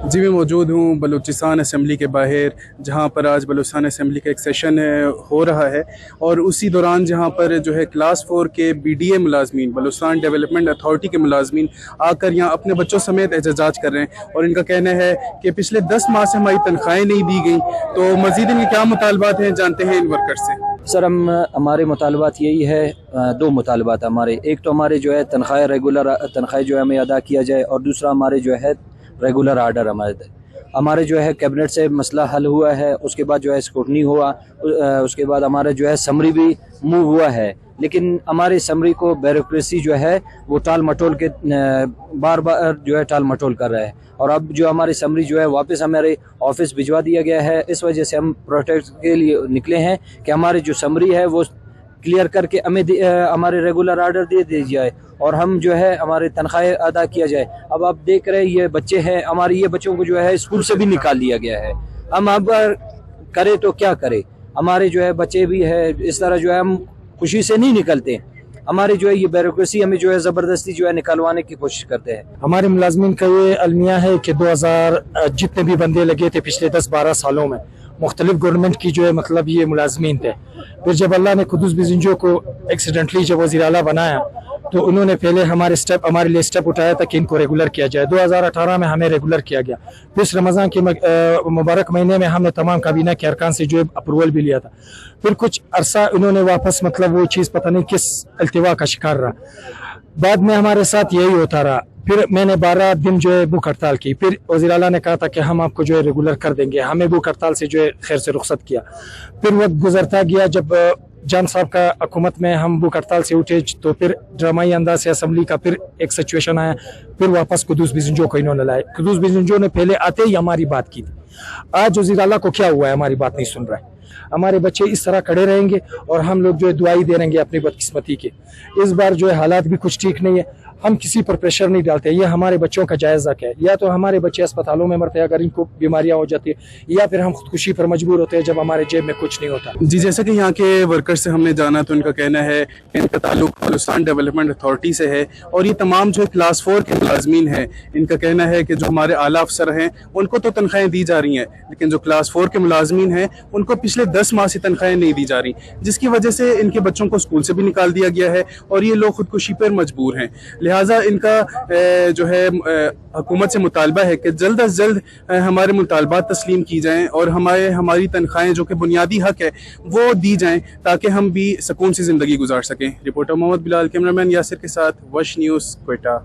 जी, मैं मौजूद हूँ बलूचिस्तान असम्बली के बाहर, जहाँ पर आज बलूचिस्तान असम्बली का एक सेशन हो रहा है। और उसी दौरान जहाँ पर जो है क्लास 4 के BDA मुलाजमीन, बलूचिस्तान डेवलपमेंट अथॉरिटी के मुलाजमीन आकर यहाँ अपने बच्चों समेत एहतजाज कर रहे हैं। और इनका कहना है कि पिछले 10 माह से हमारी तनख्वाहें नहीं दी गई। तो मज़ीद इनके क्या मुतालबात हैं, जानते हैं इन वर्कर से। सर, हमारे मुतालबात यही है, दो मुतालबात हमारे। एक तो हमारे जो है तनख्वाह रेगुलर तनख्वाह जो है हमें अदा किया जाए, और दूसरा हमारे जो है रेगुलर आर्डर हमारे जो है कैबिनेट से मसला हल हुआ है। उसके बाद जो है स्क्रूटनी हुआ, उसके बाद हमारा जो है समरी भी मूव हुआ है। लेकिन हमारी समरी को ब्यूरोक्रेसी जो है वो टाल मटोल के बार बार जो है टाल मटोल कर रहा है। और अब जो हमारी समरी जो है वापस हमारे ऑफिस भिजवा दिया गया है। इस वजह से हम प्रोटेस्ट के लिए निकले हैं कि हमारी जो समरी है वो क्लियर करके हमें हमारे रेगुलर आर्डर दे दिया जाए और हम जो है हमारे तनख्वाहें अदा किया जाए। अब आप देख रहे हैं ये बच्चे हैं हमारे, ये बच्चों को जो है स्कूल से भी निकाल दिया गया है। हम अब करें तो क्या करें, हमारे जो है बच्चे भी है, इस तरह जो है हम खुशी से नहीं निकलते। हमारे जो है ये ब्यूरोक्रेसी हमें जो है ज़बरदस्ती जो है निकलवाने की कोशिश करते हैं। हमारे मुलाजमीन का ये अलमिया है कि 2000 जितने भी बंदे लगे थे पिछले 10-12 सालों में मुख्तलिफ गवर्नमेंट की जो है मतलब ये मुलाजमीन थे। फिर जब अल्लाह ने कुदूस बिजंजो को एक्सीडेंटली जब वज़ीर आला बनाया तो उन्होंने पहले हमारे लिए स्टेप उठाया था कि इनको रेगुलर किया जाए। 2018 में हमें रेगुलर किया गया। फिर रमज़ान के मुबारक महीने में हमने तमाम काबीना के अरकान से जो है अप्रूवल भी लिया था। फिर कुछ अरसा उन्होंने वापस मतलब वो चीज़ पता नहीं किस अल्तिवा का शिकार रहा। बाद में हमारे साथ यही होता रहा। फिर मैंने 12 दिन जो है भूख हड़ताल की। फिर वज़ीर आला ने कहा था कि हम आपको जो है रेगुलर कर देंगे। हमें भूख हड़ताल से जो है खैर से रुखसत किया। फिर वक्त गुजरता गया। जब जान साहब का हुकूमत में हम भूख हड़ताल से उठे तो फिर ड्रामाई अंदाज से असम्बली का फिर एक सिचुएशन आया। फिर वापस कुदूस बिजंजो को इन्होंने लाए। कुदूस बिजंजो ने पहले आते ही हमारी बात की थी। आज वज़ीर आला को क्या हुआ है, हमारी बात नहीं सुन रहा है। हमारे बच्चे इस तरह खड़े रहेंगे और हम लोग जो है दुआई दे रहेंगे अपनी बदकिस्मती के। इस बार जो है हालात भी कुछ ठीक नहीं है। हम किसी पर प्रेशर नहीं डालते। ये हमारे बच्चों का जायज़ा है। या तो हमारे बच्चे अस्पतालों में मरते हैं अगर इनको बीमारियां हो जाती है, या फिर हम खुदकुशी पर मजबूर होते हैं जब हमारे जेब में कुछ नहीं होता। जी, जैसा कि यहाँ के वर्कर से हमने जाना तो इनका कहना है कि इनका ताल्लुक बलूचिस्तान डेवलपमेंट अथॉरिटी से है। और ये तमाम जो क्लास 4 के मुलाजमीन हैं, इनका कहना है कि जो हमारे आला अफसर हैं उनको तो तनख्वाहें दी जा रही हैं, लेकिन जो क्लास 4 के मुलाजमीन हैं उनको पिछले 10 माह से तनख्वाहें नहीं दी जा रही, जिसकी वजह से इनके बच्चों को स्कूल से भी निकाल दिया गया है और ये लोग खुदकुशी पर मजबूर हैं। लिहाजा इनका जो है हुकूमत से मुतालबा है कि जल्द अज जल्द हमारे मुतालबात तस्लीम की जाएं और हमारी तनख्वाहें जो कि बुनियादी हक है वो दी जाएं, ताकि हम भी सुकून से ज़िंदगी गुजार सकें। रिपोर्टर मोहम्मद बिलाल, कैमरामैन यासिर के साथ, वश न्यूज़, क्वेटा।